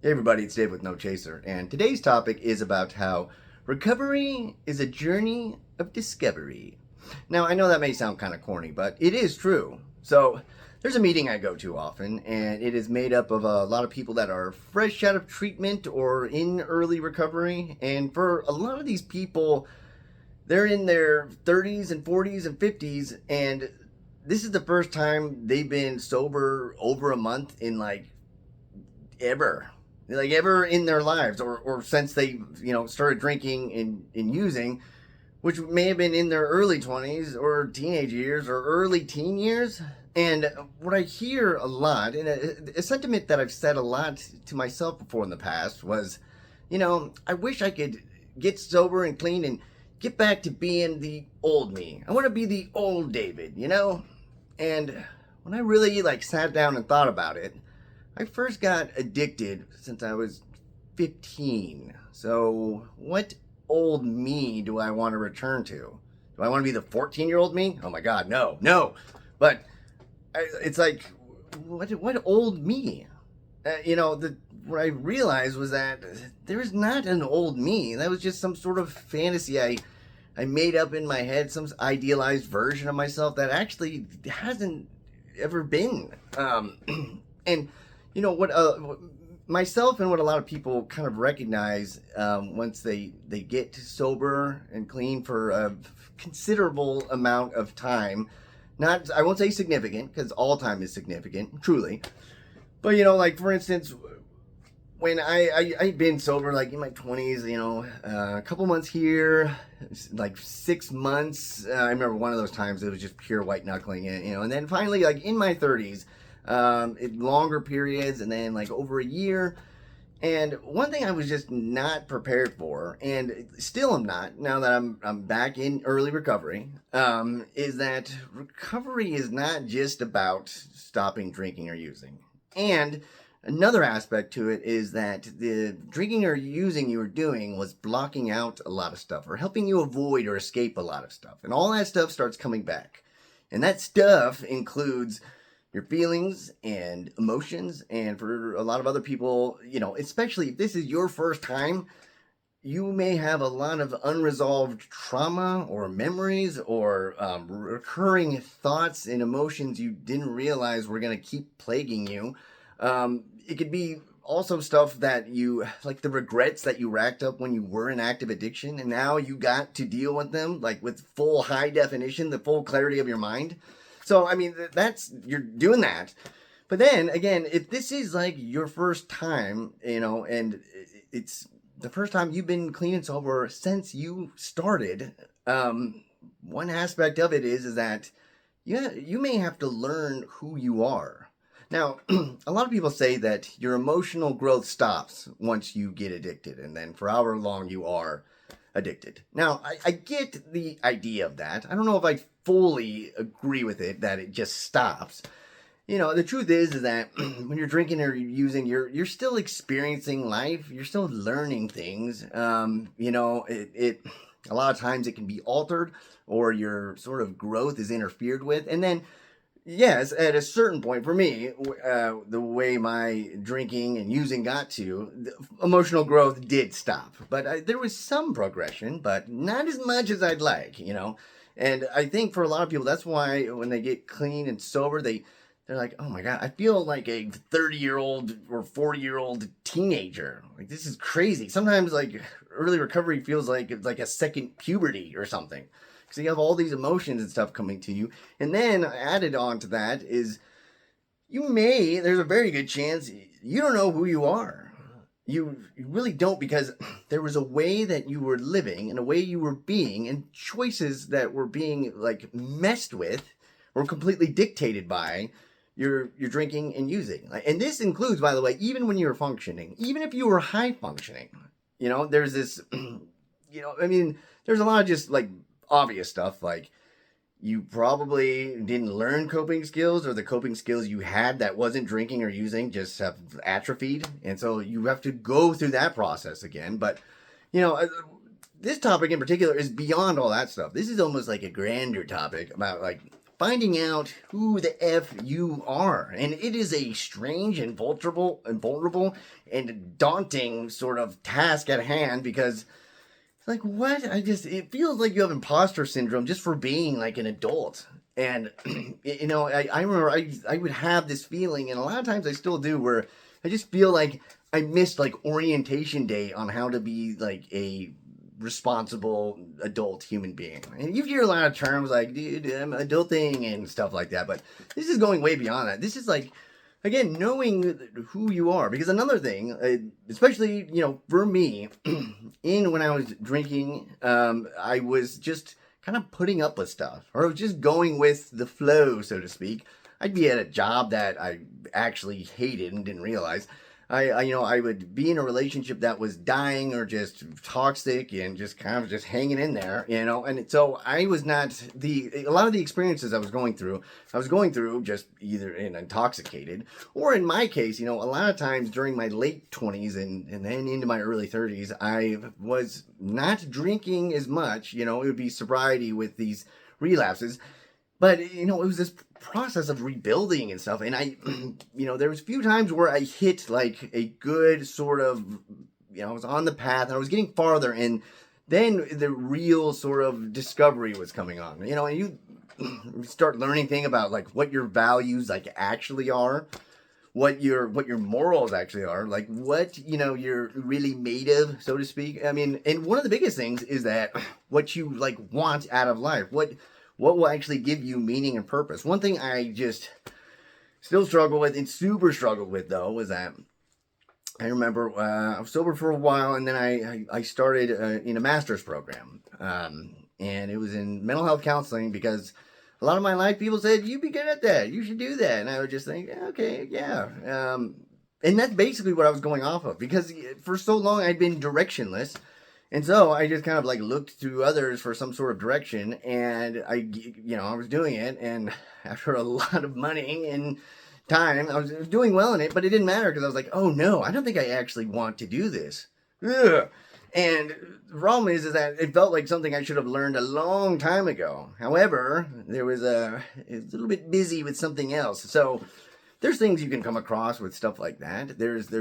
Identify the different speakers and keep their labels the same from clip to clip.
Speaker 1: Hey everybody, it's Dave with No Chaser, and today's topic is about how recovery is a journey of discovery. Now, I know that may sound kind of corny, but it is true. So, there's a meeting I go to often, and it is made up of a lot of people that are fresh out of treatment or in early recovery. And for a lot of these people, they're in their 30s and 40s and 50s, and this is the first time they've been sober over a month in ever ever in their lives, or since they started drinking and using, which may have been in their early 20s or teenage years or early teen years. And what I hear a lot, and a sentiment that I've said a lot to myself before in the past, was, I wish I could get sober and clean and get back to being the old me. I want to be the old David. And when I really sat down and thought about it, I first got addicted since I was 15. So what old me do I want to return to? Do I want to be the 14-year-old me? Oh my God, no. But it's like, what old me? What I realized was that there's not an old me. That was just some sort of fantasy I made up in my head, some idealized version of myself that actually hasn't ever been. And what myself and what a lot of people kind of recognize once they get sober and clean for a considerable amount of time. Not, I won't say significant, because all time is significant, truly. But for instance, when I've been sober in my 20s, a couple months here, 6 months. I remember one of those times it was just pure white knuckling it, and then finally in my 30s. In longer periods, and then over a year. And one thing I was just not prepared for, and still am not, now that I'm back in early recovery, is that recovery is not just about stopping drinking or using. And another aspect to it is that the drinking or using you were doing was blocking out a lot of stuff, or helping you avoid or escape a lot of stuff. And all that stuff starts coming back. And that stuff includes your feelings and emotions. And for a lot of other people, especially if this is your first time, you may have a lot of unresolved trauma or memories or recurring thoughts and emotions you didn't realize were going to keep plaguing you. It could be also stuff that you, the regrets that you racked up when you were in active addiction, and now you got to deal with them, with full high definition, the full clarity of your mind. So, you're doing that. But then, again, if this is your first time, and it's the first time you've been clean and sober since you started, one aspect of it is that, you may have to learn who you are. Now, a lot of people say that your emotional growth stops once you get addicted, and then for however long you are addicted. Now, I get the idea of that. I don't know if I fully agree with it, that it just stops. The truth is that when you're drinking or using, you're still experiencing life. You're still learning things. It a lot of times it can be altered, or your sort of growth is interfered with. And then, yes, at a certain point, for me, the way my drinking and using got to, the emotional growth did stop. But there was some progression, but not as much as I'd like, And I think for a lot of people, that's why when they get clean and sober, they're like, oh my God, I feel like a 30-year-old or 40-year-old teenager. This is crazy. Sometimes early recovery feels like it's a second puberty or something. So you have all these emotions and stuff coming to you. And then added on to that is there's a very good chance you don't know who you are. You really don't, because there was a way that you were living and a way you were being, and choices that were being messed with or completely dictated by your drinking and using. And this includes, by the way, even when you were functioning, even if you were high functioning, there's this, there's a lot of just obvious stuff, you probably didn't learn coping skills, or the coping skills you had that wasn't drinking or using just have atrophied, and so you have to go through that process again. But this topic in particular is beyond all that stuff. This is almost a grander topic about finding out who the F you are. And it is a strange and vulnerable and daunting sort of task at hand, because it's like, what? It feels like you have imposter syndrome just for being like an adult. And, I remember I would have this feeling, and a lot of times I still do, where I just feel like I missed like orientation day on how to be like a responsible adult human being. And you hear a lot of terms like, dude, I'm adulting and stuff like that, but this is going way beyond that. This is like, again, knowing who you are. Because another thing, especially, for me, when I was drinking, I was just kind of putting up with stuff, or I was just going with the flow, so to speak. I'd be at a job that I actually hated and didn't realize. I would be in a relationship that was dying or just toxic and just kind of just hanging in there, and so I was not a lot of the experiences I was going through just either intoxicated, or in my case, a lot of times during my late 20s and then into my early 30s, I was not drinking as much, it would be sobriety with these relapses. But, it was this process of rebuilding and stuff. And there was a few times where I hit like a good sort of, I was on the path and I was getting farther. And then the real sort of discovery was coming on, and you start learning things about like what your values like actually are, what your morals actually are, like what, you're really made of, so to speak. I mean, and one of the biggest things is that what you like want out of life, what will actually give you meaning and purpose. One thing I just still struggle with, and super struggled with, though, was that I remember I was sober for a while, and then I started in a master's program. And it was in mental health counseling, because a lot of my life people said, you'd be good at that, you should do that. And I would just think, okay, yeah. And that's basically what I was going off of, because for so long I'd been directionless. And so I just kind of like looked to others for some sort of direction, and I was doing it, and after a lot of money and time, I was doing well in it, but it didn't matter, because I was like, oh no, I don't think I actually want to do this. Ugh. And the problem is that it felt like something I should have learned a long time ago. However, there was a little bit busy with something else. So there's things you can come across with stuff like that. There's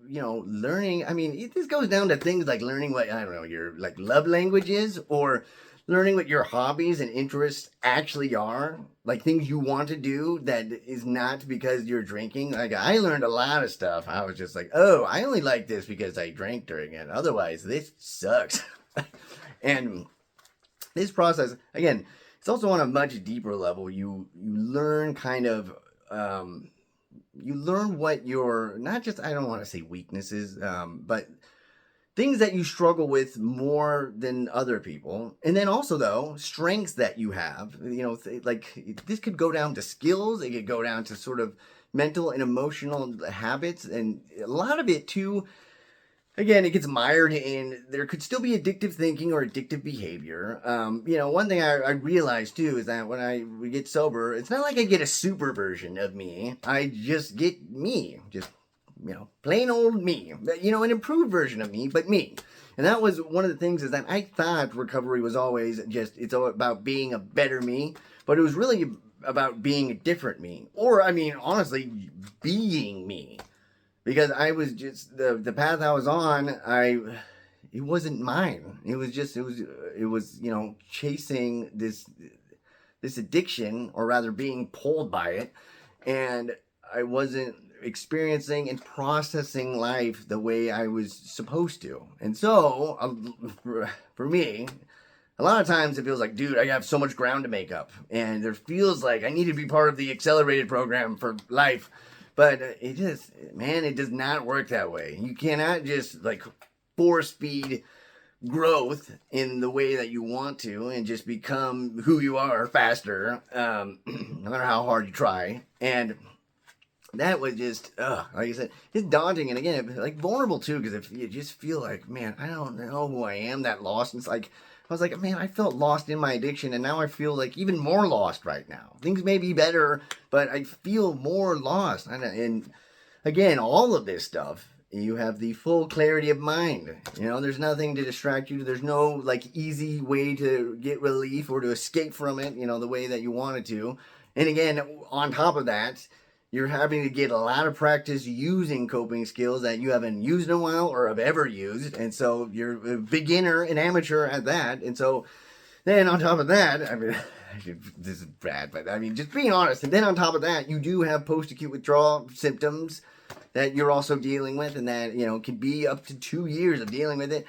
Speaker 1: learning. I mean, this goes down to things like learning what, I don't know, your like love language is, or learning what your hobbies and interests actually are, like things you want to do that is not because you're drinking. Like I learned a lot of stuff. I was just like, oh, I only like this because I drank during it. Otherwise, this sucks. And this process, again, it's also on a much deeper level. You learn kind of, you learn what your, not just, I don't want to say weaknesses, but things that you struggle with more than other people. And then also, though, strengths that you have. Like this could go down to skills. It could go down to sort of mental and emotional habits. And a lot of it, too, again, it gets mired in, there could still be addictive thinking or addictive behavior. One thing I realized too is that when we get sober, it's not like I get a super version of me. I just get me, just, plain old me, an improved version of me, but me. And that was one of the things, is that I thought recovery was always just, it's all about being a better me, but it was really about being a different me. Or, I mean, honestly, being me. Because I was just, the path I was on, it wasn't mine. It was chasing this addiction, or rather being pulled by it. And I wasn't experiencing and processing life the way I was supposed to. And so, for me, a lot of times it feels like, dude, I have so much ground to make up. And there feels like I need to be part of the accelerated program for life. But it does not work that way. You cannot just like force feed growth in the way that you want to and just become who you are faster, no matter how hard you try. And that was just, like I said, it's daunting. And again, like vulnerable too, because if you just feel like, man, I don't know who I am, that lost. And it's like, I was like, man, I felt lost in my addiction, and now I feel like even more lost right now. Things may be better, but I feel more lost. And again, all of this stuff You have the full clarity of mind. There's nothing to distract you. There's no like easy way to get relief or to escape from it, the way that you wanted to. And again, on top of that, you're having to get a lot of practice using coping skills that you haven't used in a while or have ever used. And so you're a beginner and amateur at that. And so then on top of that, I mean, this is bad, but I mean, just being honest. And then on top of that, you do have post-acute withdrawal symptoms that you're also dealing with, and that, can be up to 2 years of dealing with it.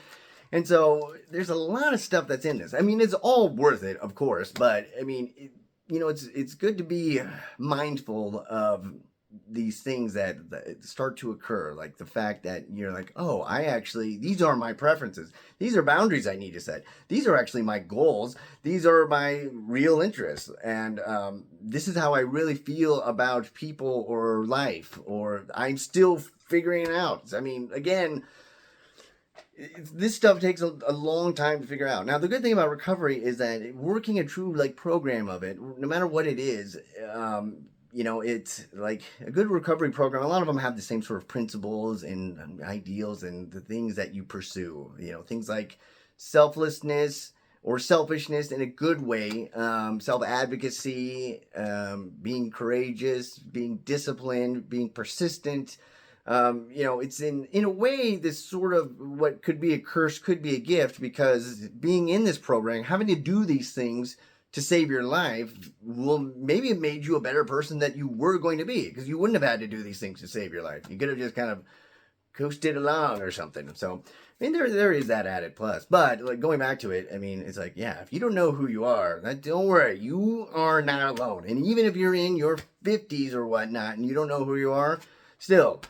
Speaker 1: And so there's a lot of stuff that's in this. I mean, it's all worth it, of course, but I mean, it's good to be mindful of these things that start to occur, like the fact that you're like, oh, these are my preferences. These are boundaries I need to set. These are actually my goals. These are my real interests. And this is how I really feel about people or life, or I'm still figuring it out. I mean, again, this stuff takes a long time to figure out. Now, the good thing about recovery is that working a true program of it, no matter what it is, it's like a good recovery program. A lot of them have the same sort of principles and ideals and the things that you pursue. Things like selflessness or selfishness in a good way, self-advocacy, being courageous, being disciplined, being persistent. It's in a way this sort of what could be a curse could be a gift, because being in this program, having to do these things to save your life, maybe it made you a better person that you were going to be, because you wouldn't have had to do these things to save your life. You could have just kind of coasted along or something. So, I mean, there is that added plus. But going back to it, I mean, it's like, yeah, if you don't know who you are, don't worry, you are not alone. And even if you're in your 50s or whatnot and you don't know who you are, still,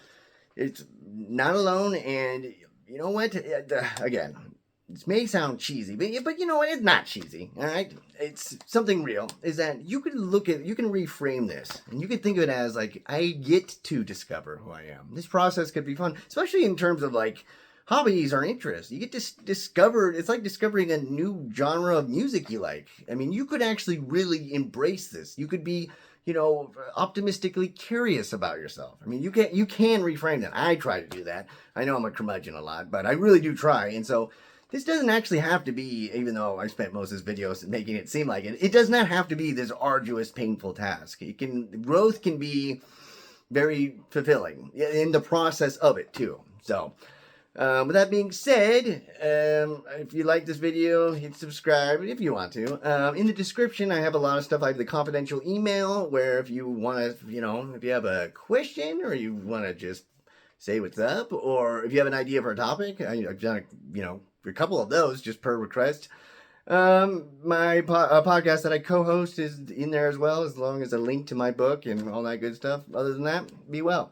Speaker 1: it's not alone. And you know what? Again, this may sound cheesy, but you know what? It's not cheesy, all right? It's something real, is that you can reframe this, and you can think of it as like, I get to discover who I am. This process could be fun, especially in terms of hobbies or interests. You get to discover, it's like discovering a new genre of music you like. I mean, you could actually really embrace this. You could be, optimistically curious about yourself. I mean, you can reframe that. I try to do that. I know I'm a curmudgeon a lot, but I really do try. And so this doesn't actually have to be, even though I spent most of this videos making it seem like it does not have to be this arduous, painful task. Growth can be very fulfilling in the process of it too. So, with that being said, if you like this video, hit subscribe if you want to. In the description, I have a lot of stuff. I have the confidential email where if you want to, if you have a question or you want to just say what's up, or if you have an idea for a topic, I've done, a couple of those just per request. My podcast that I co-host is in there as well, as long as a link to my book and all that good stuff. Other than that, be well.